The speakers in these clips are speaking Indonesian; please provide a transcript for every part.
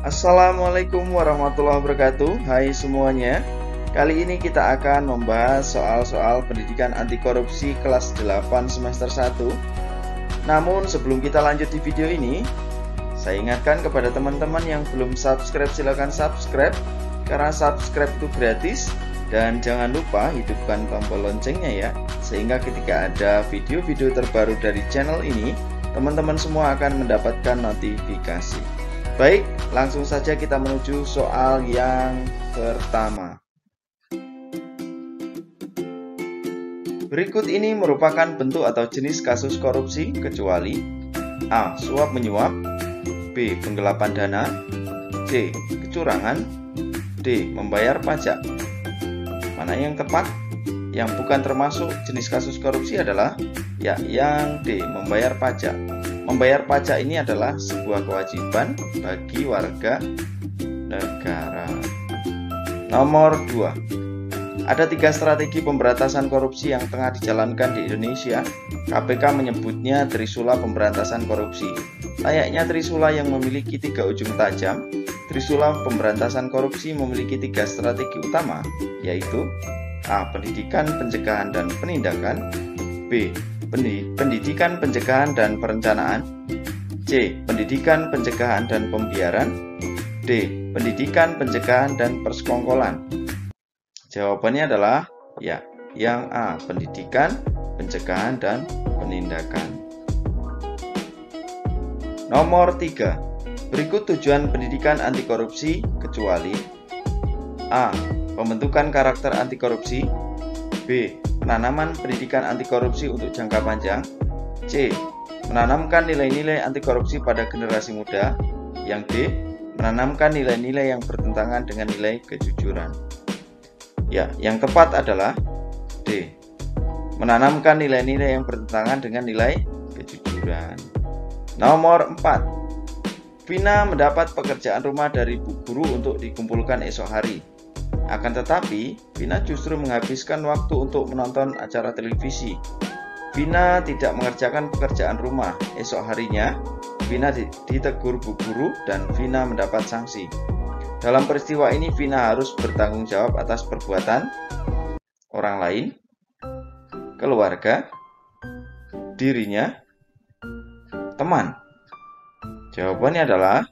Assalamualaikum warahmatullahi wabarakatuh. Hai semuanya. Kali ini kita akan membahas soal-soal pendidikan anti korupsi kelas 8 semester 1. Namun sebelum kita lanjut di video ini, saya ingatkan kepada teman-teman yang belum subscribe, silahkan subscribe, karena subscribe itu gratis. Dan jangan lupa hidupkan tombol loncengnya ya, sehingga ketika ada video-video terbaru dari channel ini, teman-teman semua akan mendapatkan notifikasi. Baik, langsung saja kita menuju soal yang pertama. Berikut ini merupakan bentuk atau jenis kasus korupsi kecuali A. Suap menyuap, B. Penggelapan dana, C. Kecurangan, D. Membayar pajak. Mana yang tepat? Yang bukan termasuk jenis kasus korupsi adalah yang D. Membayar pajak. Membayar pajak ini adalah sebuah kewajiban bagi warga negara. Nomor 2. Ada 3 strategi pemberantasan korupsi yang tengah dijalankan di Indonesia. KPK menyebutnya Trisula pemberantasan korupsi. Layaknya Trisula yang memiliki 3 ujung tajam, Trisula pemberantasan korupsi memiliki 3 strategi utama, yaitu A. Pendidikan, pencegahan, dan penindakan, B. Pendidikan, pencegahan, dan perencanaan, C. Pendidikan, pencegahan, dan pembiaran, D. Pendidikan, pencegahan, dan persekongkolan. Jawabannya adalah yang A. Pendidikan, pencegahan, dan penindakan. Nomor 3. Berikut tujuan pendidikan anti korupsi kecuali A. Pembentukan karakter anti korupsi, B. Penanaman pendidikan anti korupsi untuk jangka panjang, C. Menanamkan nilai-nilai anti korupsi pada generasi muda, yang D. Menanamkan nilai-nilai yang bertentangan dengan nilai kejujuran. Yang tepat adalah D. Menanamkan nilai-nilai yang bertentangan dengan nilai kejujuran. Nomor 4. Vina mendapat pekerjaan rumah dari Bu Guru untuk dikumpulkan esok hari. Akan tetapi, Vina justru menghabiskan waktu untuk menonton acara televisi. Vina tidak mengerjakan pekerjaan rumah. Esok harinya, Vina ditegur Bu Guru dan Vina mendapat sanksi. Dalam peristiwa ini, Vina harus bertanggung jawab atas perbuatan orang lain, keluarga, dirinya, teman. Jawabannya adalah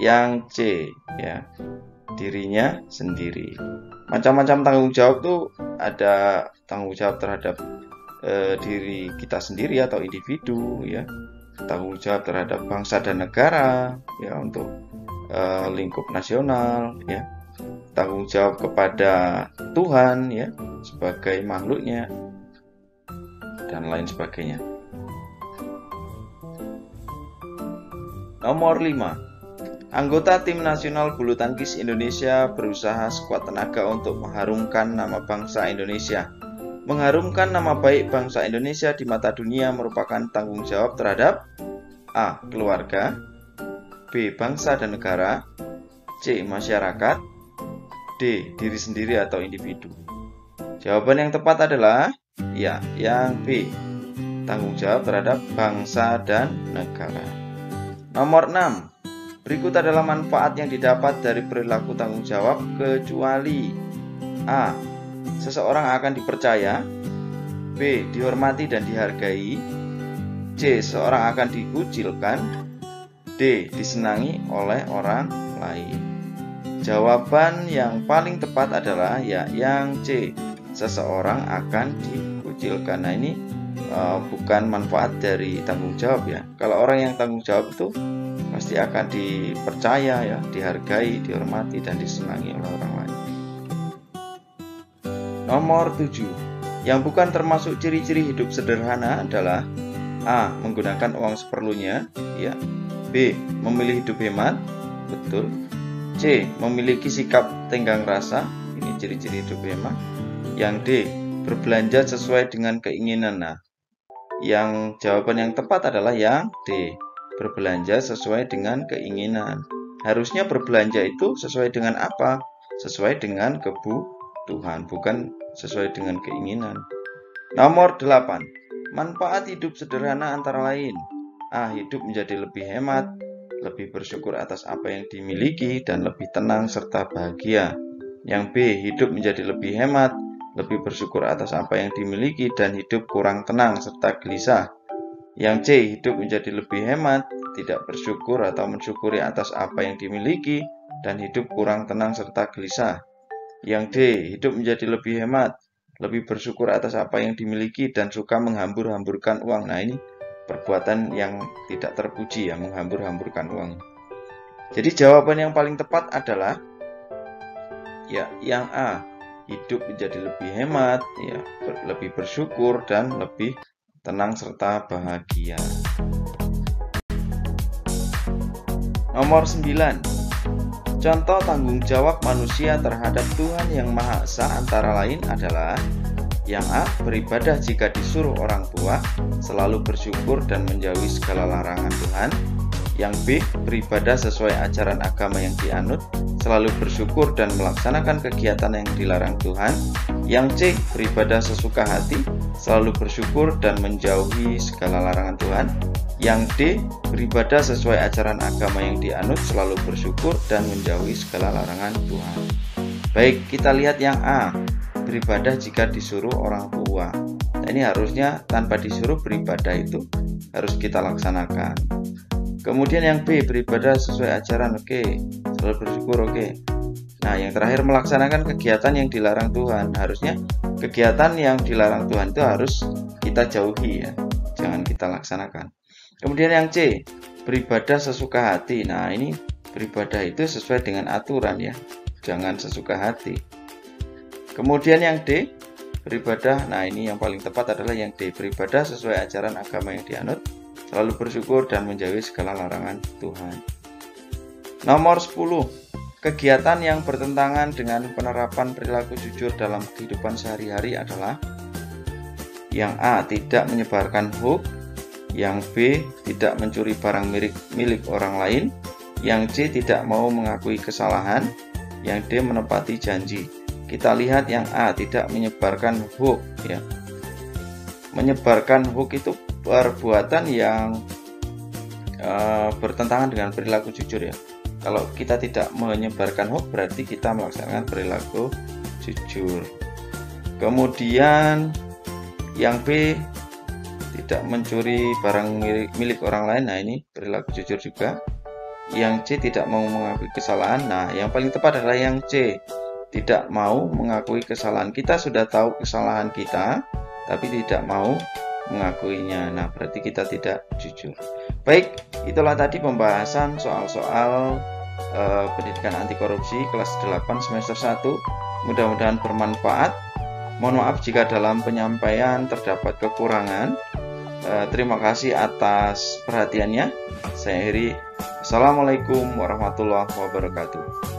yang C, dirinya sendiri. Macam-macam tanggung jawab tuh ada tanggung jawab terhadap diri kita sendiri atau individu, tanggung jawab terhadap bangsa dan negara, untuk lingkup nasional, tanggung jawab kepada Tuhan, sebagai makhluknya, dan lain sebagainya. Nomor 5. Anggota tim nasional bulu tangkis Indonesia berusaha sekuat tenaga untuk mengharumkan nama bangsa Indonesia. Mengharumkan nama baik bangsa Indonesia di mata dunia merupakan tanggung jawab terhadap A. Keluarga, B. Bangsa dan negara, C. Masyarakat, D. Diri sendiri atau individu. Jawaban yang tepat adalah yang B. Tanggung jawab terhadap bangsa dan negara. Nomor 6. Berikut adalah manfaat yang didapat dari perilaku tanggung jawab kecuali A. Seseorang akan dipercaya, B. Dihormati dan dihargai, C. Seseorang akan dikucilkan, D. Disenangi oleh orang lain. Jawaban yang paling tepat adalah yang C. Seseorang akan dikucilkan. Nah, ini bukan manfaat dari tanggung jawab ya. Kalau orang yang tanggung jawab itu pasti akan dipercaya, dihargai, dihormati, dan disenangi oleh orang lain. Nomor 7. Yang bukan termasuk ciri-ciri hidup sederhana adalah A. Menggunakan uang seperlunya, B. Memilih hidup hemat, betul. C. Memiliki sikap tenggang rasa, ini ciri-ciri hidup hemat. Yang D. Berbelanja sesuai dengan keinginan. Nah, yang jawaban yang tepat adalah yang D. Berbelanja sesuai dengan keinginan. Harusnya berbelanja itu sesuai dengan apa? Sesuai dengan kebutuhan, bukan sesuai dengan keinginan. Nomor 8. Manfaat hidup sederhana antara lain A. Hidup menjadi lebih hemat, lebih bersyukur atas apa yang dimiliki dan lebih tenang serta bahagia. Yang B, hidup menjadi lebih hemat, lebih bersyukur atas apa yang dimiliki dan hidup kurang tenang serta gelisah. Yang C, hidup menjadi lebih hemat, tidak bersyukur atau mensyukuri atas apa yang dimiliki dan hidup kurang tenang serta gelisah. Yang D, hidup menjadi lebih hemat, lebih bersyukur atas apa yang dimiliki dan suka menghambur-hamburkan uang. Nah, ini perbuatan yang tidak terpuji ya, menghambur-hamburkan uang. Jadi jawaban yang paling tepat adalah ya yang A, hidup menjadi lebih hemat, ya, lebih bersyukur dan lebih tenang serta bahagia. Nomor 9. Contoh tanggung jawab manusia terhadap Tuhan Yang Maha Esa antara lain adalah yang A, beribadah jika disuruh orang tua, selalu bersyukur dan menjauhi segala larangan Tuhan. Yang B, beribadah sesuai ajaran agama yang dianut, selalu bersyukur dan melaksanakan kegiatan yang dilarang Tuhan. Yang C, beribadah sesuka hati, selalu bersyukur dan menjauhi segala larangan Tuhan. Yang D, beribadah sesuai ajaran agama yang dianut, selalu bersyukur dan menjauhi segala larangan Tuhan. Baik, kita lihat yang A, beribadah jika disuruh orang tua. Nah, ini harusnya tanpa disuruh beribadah itu harus kita laksanakan. Kemudian yang B, beribadah sesuai ajaran, oke, selalu bersyukur, oke. Nah, yang terakhir melaksanakan kegiatan yang dilarang Tuhan. Harusnya kegiatan yang dilarang Tuhan itu harus kita jauhi ya, jangan kita laksanakan. Kemudian yang C, beribadah sesuka hati. Nah, ini beribadah itu sesuai dengan aturan ya, jangan sesuka hati. Kemudian yang D, beribadah, nah ini yang paling tepat adalah yang D, beribadah sesuai ajaran agama yang dianut, selalu bersyukur dan menjauhi segala larangan Tuhan. Nomor 10. Kegiatan yang bertentangan dengan penerapan perilaku jujur dalam kehidupan sehari-hari adalah yang A, tidak menyebarkan hoax. Yang B, tidak mencuri barang milik orang lain. Yang C, tidak mau mengakui kesalahan. Yang D, menepati janji. Kita lihat yang A, tidak menyebarkan hoax ya. Menyebarkan hoax itu perbuatan yang bertentangan dengan perilaku jujur ya. Kalau kita tidak menyebarkan hoax berarti kita melaksanakan perilaku jujur. Kemudian yang B, tidak mencuri barang milik orang lain. Nah, ini perilaku jujur juga. Yang C, tidak mau mengakui kesalahan. Nah, yang paling tepat adalah yang C, tidak mau mengakui kesalahan. Kita sudah tahu kesalahan kita, tapi tidak mau mengakuinya. Nah, berarti kita tidak jujur. Baik, itulah tadi pembahasan soal-soal pendidikan anti korupsi kelas 8 semester 1. Mudah-mudahan bermanfaat. Mohon maaf jika dalam penyampaian terdapat kekurangan. Terima kasih atas perhatiannya. Saya Heri. Assalamualaikum warahmatullahi wabarakatuh.